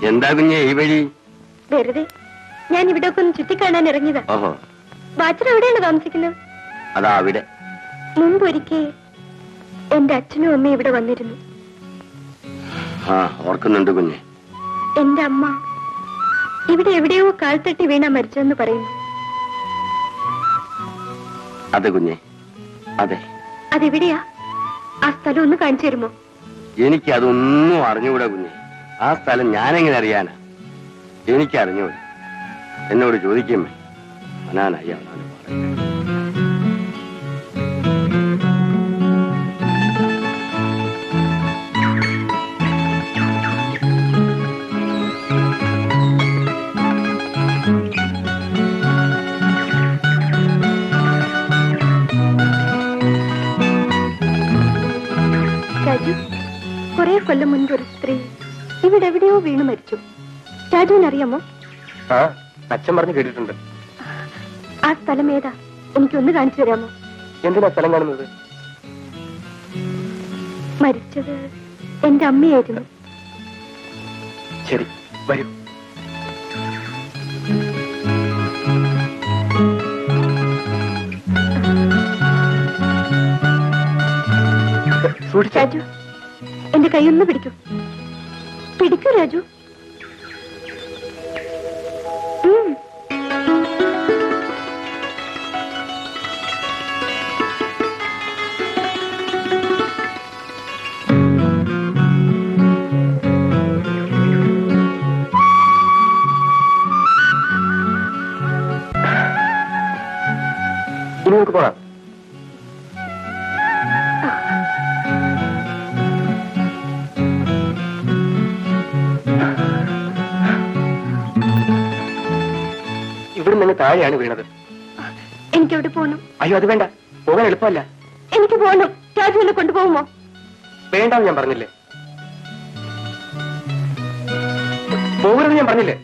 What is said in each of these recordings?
എന്താ കുഞ്ഞെ ഈ വഴി? വെറുതെ ഞാൻ ഇവിടെ ഒക്കെ ഒന്ന് ചുറ്റിക്കാണാൻ ഇറങ്ങിയതാ. ഓഹോ, ബാച്ചർ എവിടെയാണ് താമസിക്കുന്നത്? അതാ അവിടെ. മുമ്പൊരിക്കൽ എന്റെ അച്ഛനും അമ്മയും ഇവിടെ വന്നിരുന്നു. ആ, ഓർക്കുന്നുണ്ട് കുഞ്ഞെ. എന്റെ അമ്മ ഇവിടെ എവിടെയോ കാൽത്തട്ടി വീണ മരിച്ചെന്ന് പറയുന്നു. അതെ കുഞ്ഞെ, അതെ. അതെവിടെയാ? ആ സ്ഥലം ഒന്ന് കാണിച്ചു തരുമോ? എനിക്ക് അതൊന്നും അറിഞ്ഞുകൂടാ കുഞ്ഞെ. ആ സ്ഥലം ഞാനെങ്ങനെ അറിയാനാ? എനിക്ക് അറിഞ്ഞൂടാ. എന്നോട് ചോദിക്കുമേ. അനാനായി അവനാണ് പറയുന്നത്. കുറെ കൊല്ലം മുൻപ് ഒരു സ്ത്രീ ഇവിടെ എവിടെയോ വീണു മരിച്ചു. രാജുവിനറിയാമോ? അച്ഛൻ പറഞ്ഞു കേട്ടിട്ടുണ്ട്. ആ സ്ഥലം ഏതാ? എനിക്കൊന്ന് കാണിച്ചു തരാമോ? എന്തിനാ സ്ഥലം കാണുന്നത്? മരിച്ചത് എന്റെ അമ്മയായിരുന്നു. ശരി, വരൂ. രാജു, എന്റെ കൈയൊന്ന് പിടിക്കൂ. പിടിക്കൂ രാജു. ഇനി നമുക്ക് പോകാം. ഇവിടെ നിന്ന് താഴെയാണ് വീണത്. എനിക്കെവിടെ പോകണം? അയ്യോ, അത് വേണ്ട. പോകാൻ എളുപ്പമല്ല. എനിക്ക് പോകണം. രാജു എന്നെ കൊണ്ടുപോകുമോ? വേണ്ടാന്ന് ഞാൻ പറഞ്ഞില്ലേ. പോകരുത് ഞാൻ പറഞ്ഞില്ലേ.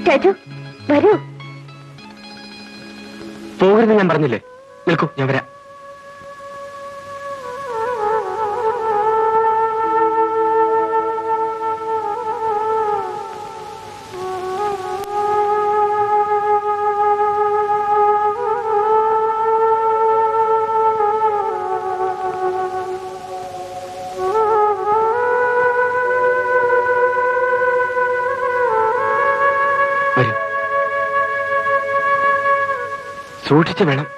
രാജു, വരൂ. പോകരുത് ഞാൻ പറഞ്ഞില്ലേ. നിൽക്കൂ, ഞാൻ വരാം. വരൂ. സൂക്ഷിച്ചു വേണം.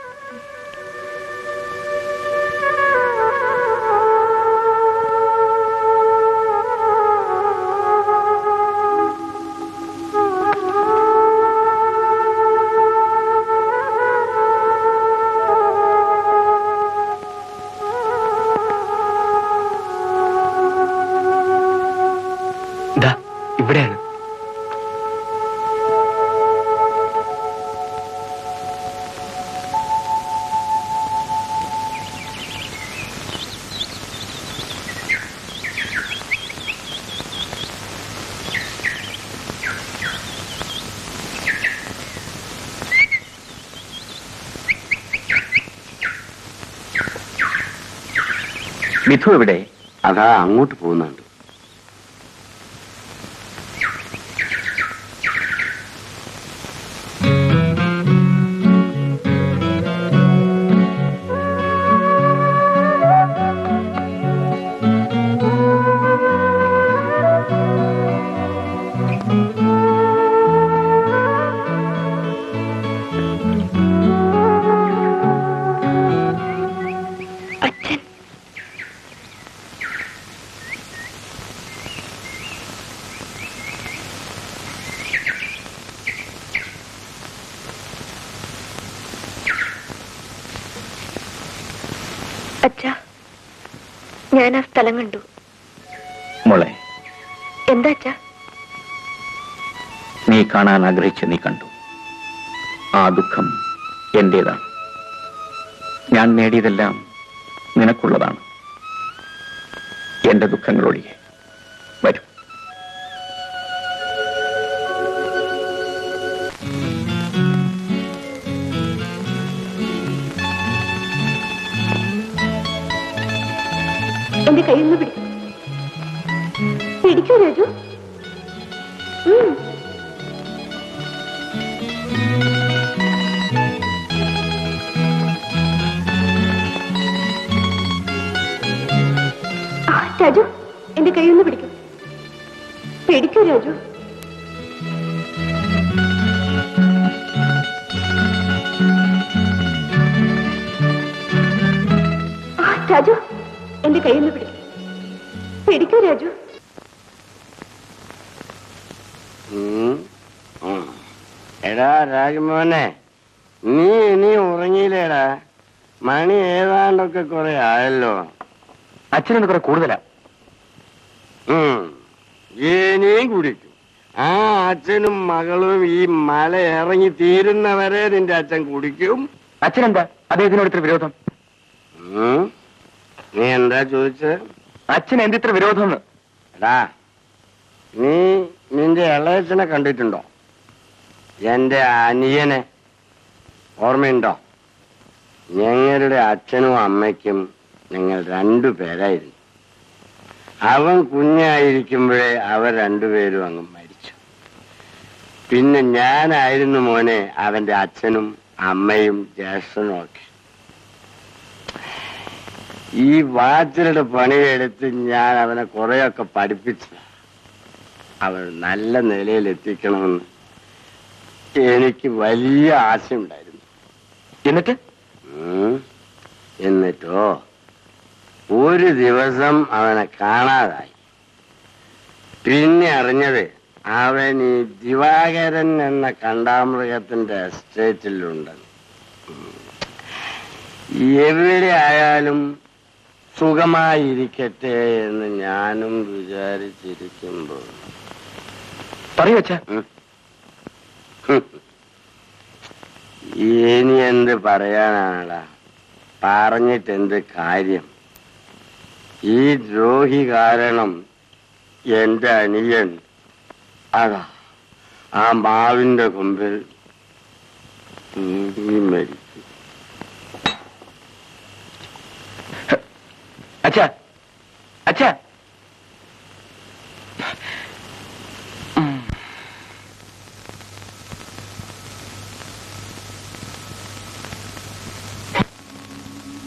ഇവിടെയാണ്. മിഥു എവിടെ? അതാ അങ്ങോട്ട് പോകുന്നുണ്ട്. അച്ഛാ, ഞാൻ ആ സ്ഥലം കണ്ടു. മോളെ, എന്താ അച്ഛാ? നീ കാണാൻ ആഗ്രഹിച്ച നീ കണ്ടു. ആ ദുഃഖം എന്റേതാണ്. ഞാൻ നേടിയതെല്ലാം നിനക്കുള്ളതാണ്. എന്റെ ദുഃഖങ്ങളൊഴികെ. വരൂ. എന്റെ കയ്യിൽ നിന്ന് പിടിക്കും. പിടിക്കൂ രാജു. രാജു, എന്റെ കയ്യിൽ നിന്ന് പിടിക്കും. പിടിക്കൂ രാജു. രാജു, എന്റെ കയ്യിൽ നിന്ന് പിടിക്കും. പിടിക്കൂ രാജു. എടാ രാജമോനെ, നീ ഉറങ്ങിയില്ലേടാ? മണി ഏതാണ്ടൊക്കെ കുറെ ആയല്ലോ. അച്ഛനൊന്ന് കുറെ കൂടുതലാ. ഇനിയും കുടിക്കും. ആ അച്ഛനും മകളും ഈ മല ഇറങ്ങി തീരുന്നവരെ നിന്റെ അച്ഛൻ കുടിക്കും. അച്ഛനെന്താ അദ്ദേഹത്തിനോട് ഇത്ര വിരോധം? നീ എന്താ ചോദിച്ചത്? അച്ഛൻ എന്തിത്ര വിരോധം? എടാ, നീ നിന്റെ ഇളയച്ചനെ കണ്ടിട്ടുണ്ടോ? എന്റെ അനിയനെ ഓർമ്മയുണ്ടോ? ഞങ്ങളുടെ അച്ഛനും അമ്മയ്ക്കും ഞങ്ങൾ 2 പേരായിരുന്നു. അവൻ കുഞ്ഞായിരിക്കുമ്പോഴേ അവർ 2 പേരും അങ്ങ് മരിച്ചു. പിന്നെ ഞാനായിരുന്നു മോനെ അവന്റെ അച്ഛനും അമ്മയും ജ്യേഷ്ഠനും ഒക്കെ. ഈ വാച്ചിലുടെ പണിയെടുത്ത് ഞാൻ അവനെ കുറെയൊക്കെ പഠിപ്പിച്ചത്. അവൻ നല്ല നിലയിൽ എത്തിക്കണമെന്ന് എനിക്ക് വലിയ ആശയുണ്ടായിരുന്നു. എന്നിട്ടോ ഒരു ദിവസം അവനെ കാണാതായി. പിന്നെ അറിഞ്ഞത് അവൻ ഈ ദിവാകരൻ എന്ന കണ്ടാമൃഗത്തിന്റെ എസ്റ്റേറ്റിലുണ്ടെന്ന്. എവിടെ ആയാലും സുഖമായിരിക്കട്ടെ എന്ന് ഞാനും വിചാരിച്ചിരിക്കുമ്പോൾ പറയൂച്ച. ഇനി എന്ത് പറയാനാണടാ? പറഞ്ഞിട്ട് എന്ത് കാര്യം? ഈ ദ്രോഹി കാരണം എന്റെ അനിയൻ അതാ ആ മാവിന്റെ കൊമ്പിൽ മരിച്ചു. അച്ഛാ, അച്ഛാ.